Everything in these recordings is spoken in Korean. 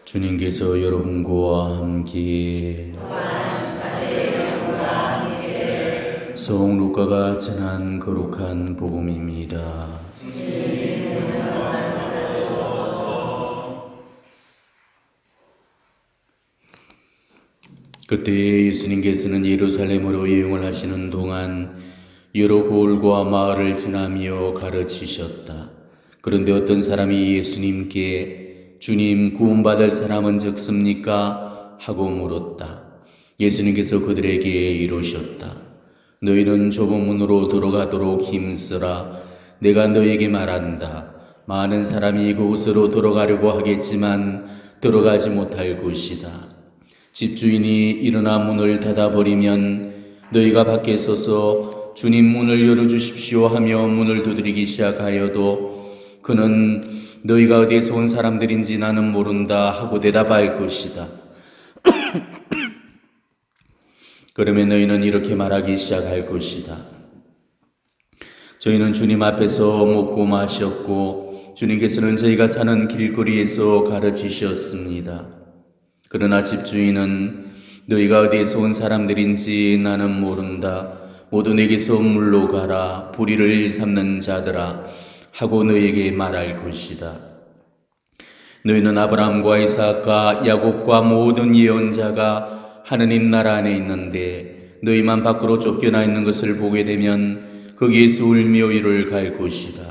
주님께서 여러분과 함께 성 루카가 전한 거룩한 복음입니다. 그때 예수님께서는 예루살렘으로 이용을 하시는 동안 여러 고을과 마을을 지나며 가르치셨다. 그런데 어떤 사람이 예수님께 주님, 구원받을 사람은 적습니까? 하고 물었다. 예수님께서 그들에게 이르셨다. 너희는 좁은 문으로 들어가도록 힘쓰라. 내가 너희에게 말한다. 많은 사람이 그곳으로 들어가려고 하겠지만 들어가지 못할 것이다. 집주인이 일어나 문을 닫아버리면 너희가 밖에 서서 주님 문을 열어주십시오 하며 문을 두드리기 시작하여도 그는 너희가 어디에서 온 사람들인지 나는 모른다 하고 대답할 것이다. 그러면 너희는 이렇게 말하기 시작할 것이다. 저희는 주님 앞에서 먹고 마셨고 주님께서는 저희가 사는 길거리에서 가르치셨습니다. 그러나 집주인은 너희가 어디에서 온 사람들인지 나는 모른다. 모두 내게서 물러가라. 불의를 일삼는 자들아 하고 너희에게 말할 것이다. 너희는 아브라함과 이삭과 야곱과 모든 예언자가 하느님 나라 안에 있는데 너희만 밖으로 쫓겨나 있는 것을 보게 되면 거기에서 울며 이를 갈 것이다.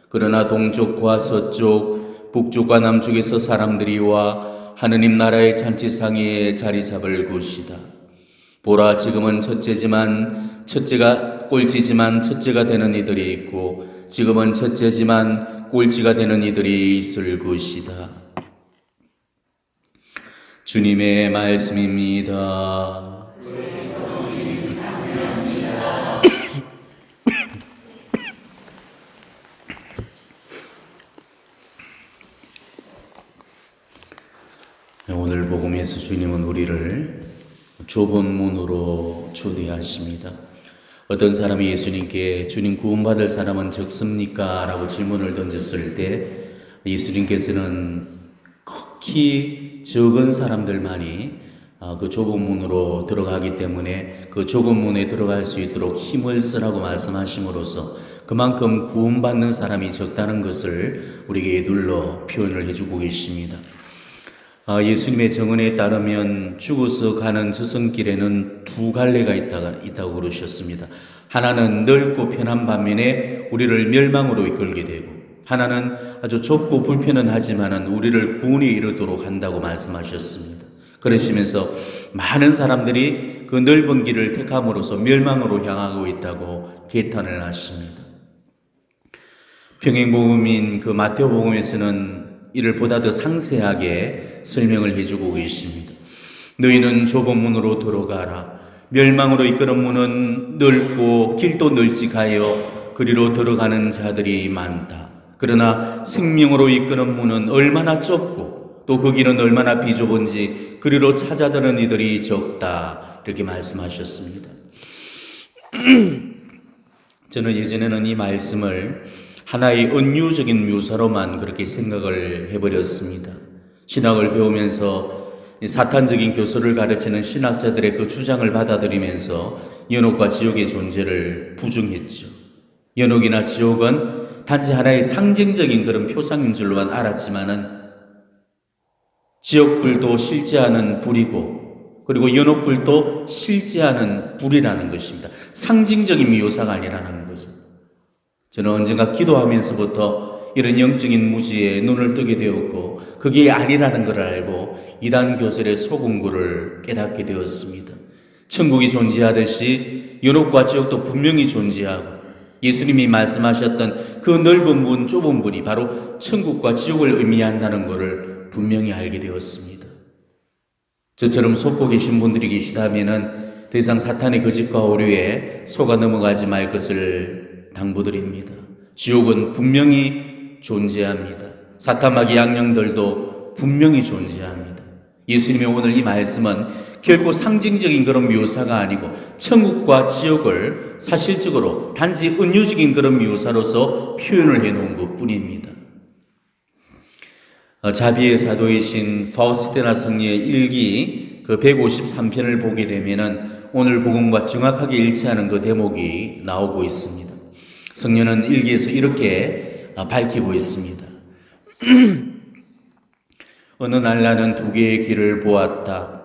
그러나 동쪽과 서쪽, 북쪽과 남쪽에서 사람들이 와 하느님 나라의 잔치상에 자리 잡을 것이다. 보라, 지금은 꼴찌지만 첫째가 되는 이들이 있고 지금은 첫째지만 꼴찌가 되는 이들이 있을 것이다. 주님의 말씀입니다. 오늘 복음에서 주님은 우리를 좁은 문으로 초대하십니다. 어떤 사람이 예수님께 주님, 구원받을 사람은 적습니까? 라고 질문을 던졌을 때 예수님께서는 극히 적은 사람들만이 그 좁은 문으로 들어가기 때문에 그 좁은 문에 들어갈 수 있도록 힘을 쓰라고 말씀하심으로써 그만큼 구원받는 사람이 적다는 것을 우리에게 눌러 표현을 해주고 계십니다. 예수님의 정언에 따르면 죽어서 가는 저승길에는 두 갈래가 있다고 그러셨습니다. 하나는 넓고 편한 반면에 우리를 멸망으로 이끌게 되고, 하나는 아주 좁고 불편은 하지만은 우리를 구원에 이르도록 한다고 말씀하셨습니다. 그러시면서 많은 사람들이 그 넓은 길을 택함으로써 멸망으로 향하고 있다고 개탄을 하십니다. 평행복음인 그 마태복음에서는 이를 보다 더 상세하게 설명을 해주고 계십니다. 너희는 좁은 문으로 들어가라. 멸망으로 이끄는 문은 넓고 길도 널찍하여 그리로 들어가는 자들이 많다. 그러나 생명으로 이끄는 문은 얼마나 좁고 또 그 길은 얼마나 비좁은지 그리로 찾아드는 이들이 적다. 이렇게 말씀하셨습니다. 저는 예전에는 이 말씀을 하나의 은유적인 묘사로만 그렇게 생각을 해버렸습니다. 신학을 배우면서 사탄적인 교수를 가르치는 신학자들의 그 주장을 받아들이면서 연옥과 지옥의 존재를 부정했죠. 연옥이나 지옥은 단지 하나의 상징적인 그런 표상인 줄로만 알았지만은 지옥불도 실제하는 불이고 그리고 연옥불도 실제하는 불이라는 것입니다. 상징적인 묘사가 아니라는 거죠. 저는 언젠가 기도하면서부터 이런 영적인 무지에 눈을 뜨게 되었고 그게 아니라는 걸 알고 이단 교설의 속은 것을 깨닫게 되었습니다. 천국이 존재하듯이 연옥과 지옥도 분명히 존재하고 예수님이 말씀하셨던 그 넓은 문, 좁은 문이 바로 천국과 지옥을 의미한다는 것을 분명히 알게 되었습니다. 저처럼 속고 계신 분들이 계시다면 더 이상 사탄의 거짓과 오류에 속아 넘어가지 말 것을 당부드립니다. 지옥은 분명히 존재합니다. 사탄마귀 양령들도 분명히 존재합니다. 예수님의 오늘 이 말씀은 결코 상징적인 그런 묘사가 아니고 천국과 지옥을 사실적으로 단지 은유적인 그런 묘사로서 표현을 해놓은 것 뿐입니다. 자비의 사도이신 파우스티나 성리의 일기 그 153편을 보게 되면은 오늘 복음과 정확하게 일치하는 그 대목이 나오고 있습니다. 성녀는 일기에서 이렇게 밝히고 있습니다. 어느 날 나는 두 개의 길을 보았다.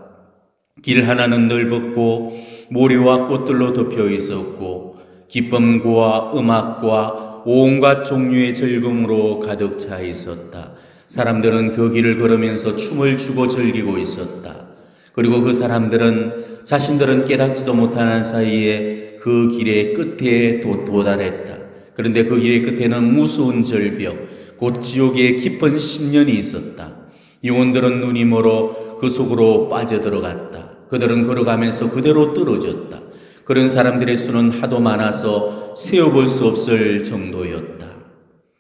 길 하나는 넓었고 모래와 꽃들로 덮여 있었고 기쁨과 음악과 온갖 종류의 즐거움으로 가득 차 있었다. 사람들은 그 길을 걸으면서 춤을 추고 즐기고 있었다. 그리고 그 사람들은 자신들은 깨닫지도 못하는 사이에 그 길의 끝에 도달했다. 그런데 그 길의 끝에는 무서운 절벽, 곧 지옥의 깊은 심연이 있었다. 영혼들은 눈이 멀어 그 속으로 빠져들어갔다. 그들은 걸어가면서 그대로 떨어졌다. 그런 사람들의 수는 하도 많아서 세어볼 수 없을 정도였다.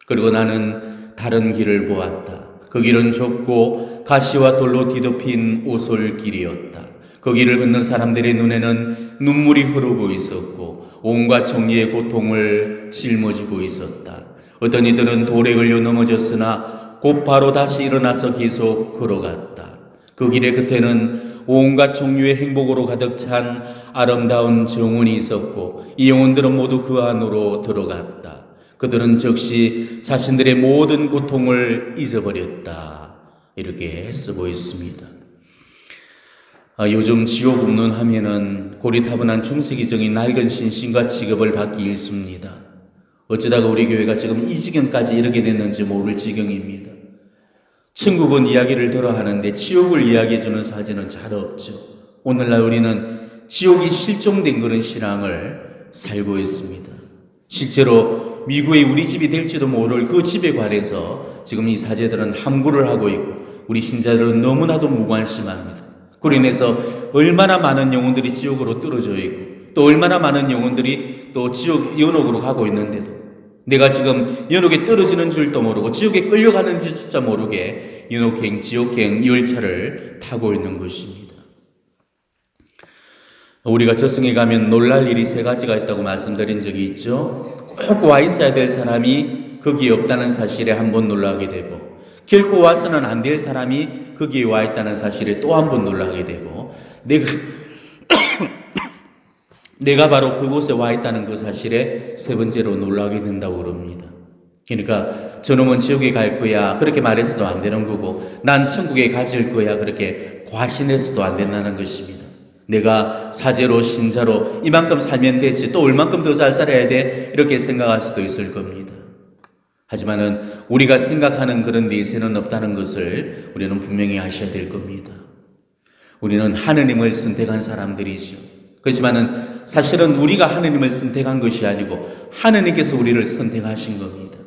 그리고 나는 다른 길을 보았다. 그 길은 좁고 가시와 돌로 뒤덮인 오솔길이었다. 그 길을 걷는 사람들의 눈에는 눈물이 흐르고 있었고 온갖 종류의 고통을 짊어지고 있었다. 어떤 이들은 돌에 걸려 넘어졌으나 곧바로 다시 일어나서 계속 걸어갔다. 그 길의 끝에는 온갖 종류의 행복으로 가득 찬 아름다운 정원이 있었고 이 영혼들은 모두 그 안으로 들어갔다. 그들은 즉시 자신들의 모든 고통을 잊어버렸다. 이렇게 쓰고 있습니다. 요즘 지옥 옵는 하면은 고리타분한 중세기적인 낡은 신신과 취급을 받기 일쑤입니다. 어쩌다가 우리 교회가 지금 이 지경까지 이르게 됐는지 모를 지경입니다. 천국은 이야기를 들어 하는데 지옥을 이야기해주는 사진은 잘 없죠. 오늘날 우리는 지옥이 실종된 그런 신앙을 살고 있습니다. 실제로 미국의 우리 집이 될지도 모를 그 집에 관해서 지금 이 사제들은 함구를 하고 있고 우리 신자들은 너무나도 무관심합니다. 그로 인해서 얼마나 많은 영혼들이 지옥으로 떨어져 있고 또 얼마나 많은 영혼들이 또 지옥 연옥으로 가고 있는데도 내가 지금 연옥에 떨어지는 줄도 모르고 지옥에 끌려가는 줄조차 모르게 연옥행, 지옥행 열차를 타고 있는 것입니다. 우리가 저승에 가면 놀랄 일이 세 가지가 있다고 말씀드린 적이 있죠. 꼭 와 있어야 될 사람이 거기에 없다는 사실에 한 번 놀라게 되고 결코 와서는 안 될 사람이 거기에 와 있다는 사실에 또 한 번 놀라게 되고 내가 바로 그곳에 와 있다는 그 사실에 세 번째로 놀라게 된다고 그럽니다. 그러니까 저놈은 지옥에 갈 거야 그렇게 말해서도 안 되는 거고 난 천국에 가질 거야 그렇게 과신해서도 안 된다는 것입니다. 내가 사제로 신자로 이만큼 살면 되지 또 얼만큼 더 잘 살아야 돼 이렇게 생각할 수도 있을 겁니다. 하지만은 우리가 생각하는 그런 내세는 없다는 것을 우리는 분명히 아셔야 될 겁니다. 우리는 하느님을 선택한 사람들이죠. 그렇지만은 사실은 우리가 하느님을 선택한 것이 아니고 하느님께서 우리를 선택하신 겁니다.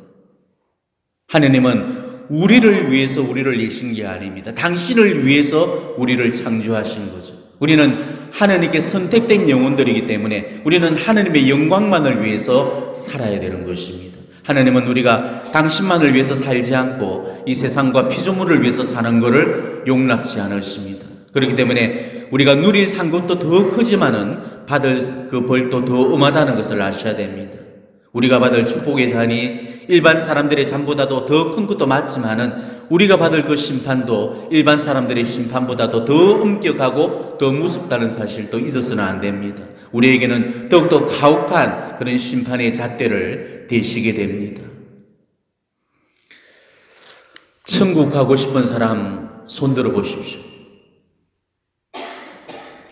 하느님은 우리를 위해서 우리를 내신 게 아닙니다. 당신을 위해서 우리를 창조하신 거죠. 우리는 하느님께 선택된 영혼들이기 때문에 우리는 하느님의 영광만을 위해서 살아야 되는 것입니다. 하느님은 우리가 당신만을 위해서 살지 않고 이 세상과 피조물을 위해서 사는 것을 용납지 않으십니다. 그렇기 때문에 우리가 누릴 상급도 더 크지만은 받을 그 벌도 더 엄하다는 것을 아셔야 됩니다. 우리가 받을 축복의 잔이 일반 사람들의 잔보다도 더 큰 것도 맞지만은 우리가 받을 그 심판도 일반 사람들의 심판보다도 더 엄격하고 더 무섭다는 사실도 잊어서는 안 됩니다. 우리에게는 더욱더 가혹한 그런 심판의 잣대를 대시게 됩니다. 천국 가고 싶은 사람 손 들어 보십시오.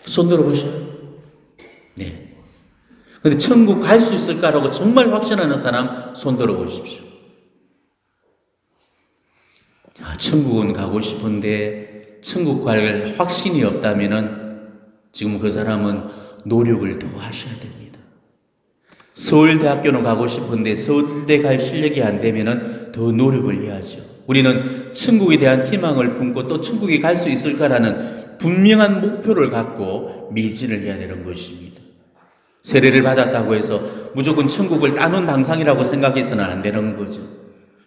손 들어 보셔요. 네. 근데 천국 갈 수 있을까라고 정말 확신하는 사람 손 들어 보십시오. 천국은 가고 싶은데 천국 갈 확신이 없다면은 지금 그 사람은 노력을 더 하셔야 됩니다. 서울대학교는 가고 싶은데 서울대 갈 실력이 안 되면은 더 노력을 해야죠. 우리는 천국에 대한 희망을 품고 또 천국에 갈 수 있을까라는 분명한 목표를 갖고 매진을 해야 되는 것입니다. 세례를 받았다고 해서 무조건 천국을 따놓은 당상이라고 생각해서는 안 되는 거죠.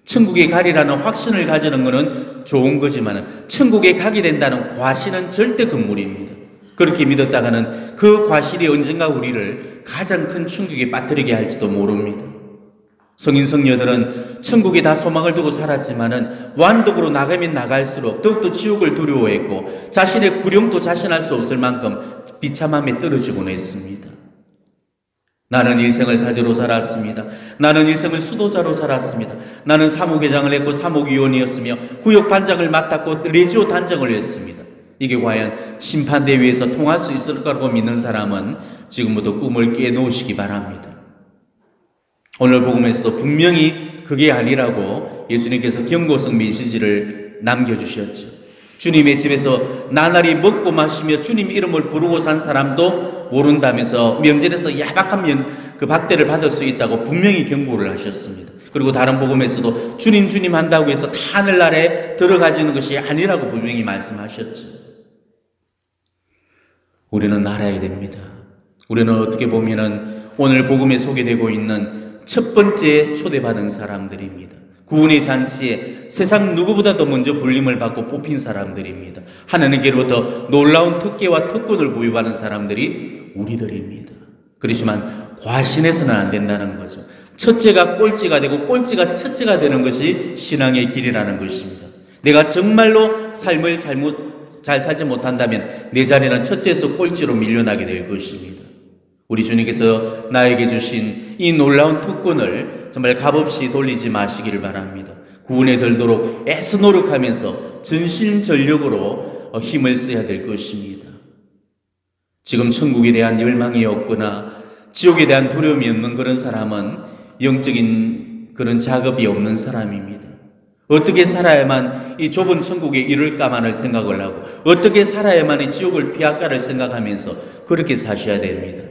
천국에 가리라는 확신을 가지는 것은 좋은 거지만 천국에 가게 된다는 과신은 절대 금물입니다. 그렇게 믿었다가는 그 과실이 언젠가 우리를 가장 큰 충격에 빠뜨리게 할지도 모릅니다. 성인 성녀들은 천국에 다 소망을 두고 살았지만은 완독으로 나가면 나갈수록 더욱더 지옥을 두려워했고 자신의 구령도 자신할 수 없을 만큼 비참함에 떨어지곤 했습니다. 나는 일생을 사제로 살았습니다. 나는 일생을 수도자로 살았습니다. 나는 사무회장을 했고 사무위원이었으며 구역 반장을 맡았고 레지오 단장을 했습니다. 이게 과연 심판대회에서 통할 수 있을 거라고 믿는 사람은 지금부터 꿈을 깨놓으시기 바랍니다. 오늘 복음에서도 분명히 그게 아니라고 예수님께서 경고성 메시지를 남겨주셨죠. 주님의 집에서 나날이 먹고 마시며 주님 이름을 부르고 산 사람도 모른다면서 명절에서 야박한 그 박대를 받을 수 있다고 분명히 경고를 하셨습니다. 그리고 다른 복음에서도 주님 주님 한다고 해서 다 하늘나라에 들어가지는 것이 아니라고 분명히 말씀하셨죠. 우리는 알아야 됩니다. 우리는 어떻게 보면은 오늘 복음에 소개되고 있는 첫 번째 초대받은 사람들입니다. 구원의 잔치에 세상 누구보다도 먼저 불림을 받고 뽑힌 사람들입니다. 하나님께로부터 놀라운 특혜와 특권을 보유하는 사람들이 우리들입니다. 그렇지만 과신해서는 안 된다는 거죠. 첫째가 꼴찌가 되고 꼴찌가 첫째가 되는 것이 신앙의 길이라는 것입니다. 내가 정말로 삶을 잘 살지 못한다면 내 자리는 첫째에서 꼴찌로 밀려나게 될 것입니다. 우리 주님께서 나에게 주신 이 놀라운 특권을 정말 값없이 돌리지 마시기를 바랍니다. 구원에 들도록 애써 노력하면서 전심전력으로 힘을 써야 될 것입니다. 지금 천국에 대한 열망이 없거나 지옥에 대한 두려움이 없는 그런 사람은 영적인 그런 작업이 없는 사람입니다. 어떻게 살아야만 이 좁은 천국에 이룰까만을 생각을 하고 어떻게 살아야만 이 지옥을 피할까를 생각하면서 그렇게 사셔야 됩니다.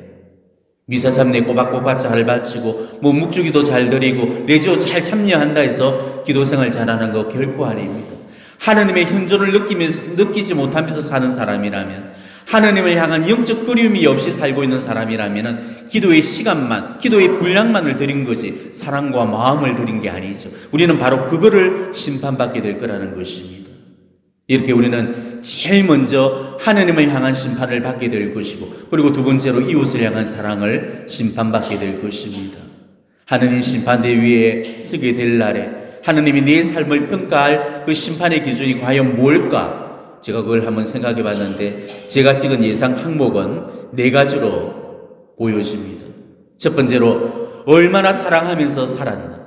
미사삼내 꼬박꼬박 잘 바치고 묵주기도 잘 드리고 레지오 잘 참여한다 해서 기도생활 잘하는 거 결코 아닙니다. 하나님의 현존을 느끼지 못하면서 사는 사람이라면, 하나님을 향한 영적 그리움이 없이 살고 있는 사람이라면 기도의 시간만, 기도의 분량만을 드린 거지 사랑과 마음을 드린 게 아니죠. 우리는 바로 그거를 심판받게 될 거라는 것입니다. 이렇게 우리는 제일 먼저 하나님을 향한 심판을 받게 될 것이고, 그리고 두 번째로 이웃을 향한 사랑을 심판받게 될 것입니다. 하느님 심판대 위에 서게 될 날에 하느님이 내 삶을 평가할 그 심판의 기준이 과연 뭘까? 제가 그걸 한번 생각해 봤는데 제가 찍은 예상 항목은 4가지로 보여집니다. 첫 번째로 얼마나 사랑하면서 살았나,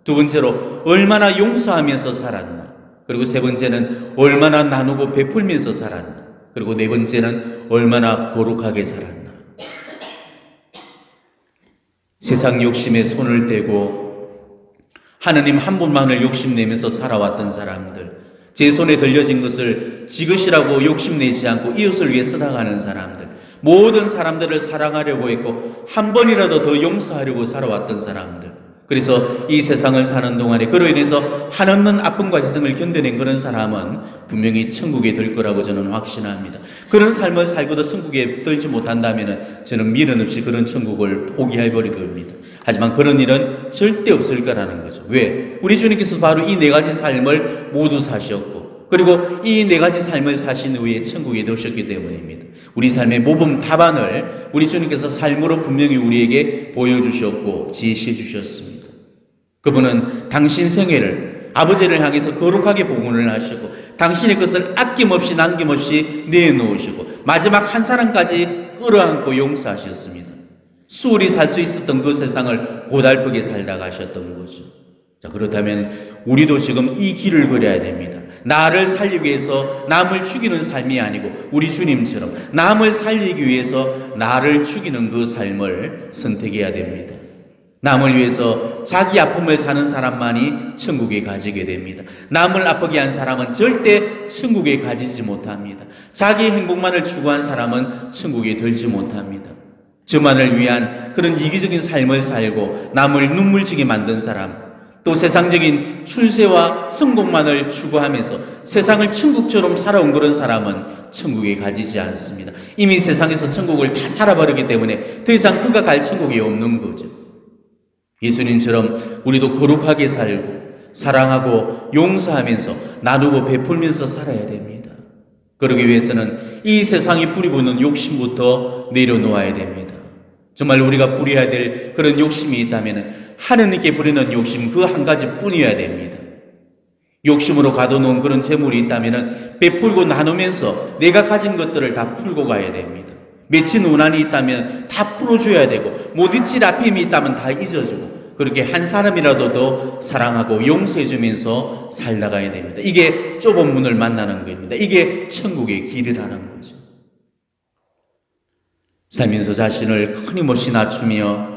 두 번째로 얼마나 용서하면서 살았나, 그리고 세 번째는 얼마나 나누고 베풀면서 살았나, 그리고 네 번째는 얼마나 거룩하게 살았나. 세상 욕심에 손을 대고 하느님 한 분만을 욕심내면서 살아왔던 사람들, 제 손에 들려진 것을 지 것이라고 욕심내지 않고 이웃을 위해 써나가는 사람들, 모든 사람들을 사랑하려고 했고 한 번이라도 더 용서하려고 살아왔던 사람들, 그래서 이 세상을 사는 동안에 그로 인해서 한없는 아픔과 희생을 견뎌낸 그런 사람은 분명히 천국에 들 거라고 저는 확신합니다. 그런 삶을 살고도 천국에 들지 못한다면 저는 미련 없이 그런 천국을 포기해버릴 겁니다. 하지만 그런 일은 절대 없을 거라는 거죠. 왜? 우리 주님께서 바로 이 4가지 삶을 모두 사셨고, 그리고 이 4가지 삶을 사신 후에 천국에 넣으셨기 때문입니다. 우리 삶의 모범 답안을 우리 주님께서 삶으로 분명히 우리에게 보여주셨고 지시해 주셨습니다. 그분은 당신 생애를 아버지를 향해서 거룩하게 봉헌을 하시고 당신의 것을 아낌없이 남김없이 내놓으시고 마지막 한 사람까지 끌어안고 용서하셨습니다. 수월히 살 수 있었던 그 세상을 고달프게 살다 가셨던 거죠. 자, 그렇다면 우리도 지금 이 길을 걸어야 됩니다. 나를 살리기 위해서 남을 죽이는 삶이 아니고 우리 주님처럼 남을 살리기 위해서 나를 죽이는 그 삶을 선택해야 됩니다. 남을 위해서 자기 아픔을 사는 사람만이 천국에 가지게 됩니다. 남을 아프게 한 사람은 절대 천국에 가지지 못합니다. 자기 행복만을 추구한 사람은 천국에 들지 못합니다. 저만을 위한 그런 이기적인 삶을 살고 남을 눈물지게 만든 사람, 또 세상적인 출세와 성공만을 추구하면서 세상을 천국처럼 살아온 그런 사람은 천국에 가지지 않습니다. 이미 세상에서 천국을 다 살아버렸기 때문에 더 이상 그가 갈 천국이 없는 거죠. 예수님처럼 우리도 거룩하게 살고 사랑하고 용서하면서 나누고 베풀면서 살아야 됩니다. 그러기 위해서는 이 세상이 부리고 있는 욕심부터 내려놓아야 됩니다. 정말 우리가 부려야 될 그런 욕심이 있다면 하느님께 부리는 욕심 그 한 가지뿐이어야 됩니다. 욕심으로 가둬놓은 그런 재물이 있다면 베풀고 나누면서 내가 가진 것들을 다 풀고 가야 됩니다. 맺힌 운한이 있다면 다 풀어줘야 되고 못 잊을 아픔이 있다면 다 잊어주고 그렇게 한 사람이라도 더 사랑하고 용서해주면서 살아가야 됩니다. 이게 좁은 문을 만나는 겁니다. 이게 천국의 길이라는 거죠. 살면서 자신을 끊임없이 낮추며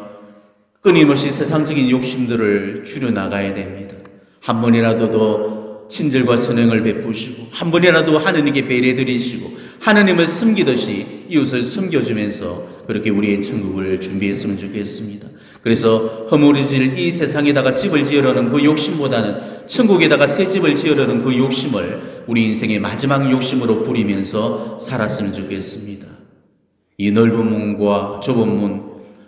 끊임없이 세상적인 욕심들을 줄여나가야 됩니다. 한 번이라도 더 친절과 선행을 베푸시고 한 번이라도 하느님께 배려드리시고 하느님을 섬기듯이 이웃을 섬겨주면서 그렇게 우리의 천국을 준비했으면 좋겠습니다. 그래서 허물어질 이 세상에다가 집을 지으려는 그 욕심보다는 천국에다가 새 집을 지으려는 그 욕심을 우리 인생의 마지막 욕심으로 부리면서 살았으면 좋겠습니다. 이 넓은 문과 좁은 문,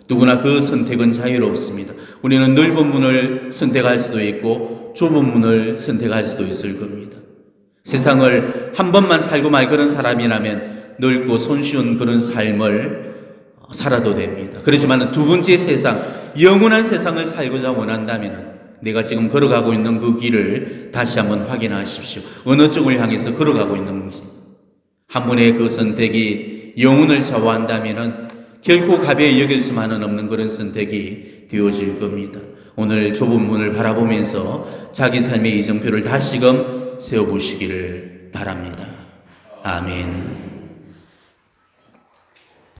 누구나 그 선택은 자유롭습니다. 우리는 넓은 문을 선택할 수도 있고 좁은 문을 선택할 수도 있을 겁니다. 세상을 한 번만 살고 말 그런 사람이라면 넓고 손쉬운 그런 삶을 살아도 됩니다. 그렇지만 두 번째 세상, 영원한 세상을 살고자 원한다면 내가 지금 걸어가고 있는 그 길을 다시 한번 확인하십시오. 어느 쪽을 향해서 걸어가고 있는지. 한 번의 그 선택이 영혼을 좌우한다면 결코 가벼이 여길 수만은 없는 그런 선택이 되어질 겁니다. 오늘 좁은 문을 바라보면서 자기 삶의 이정표를 다시금 세워보시기를 바랍니다. 아멘.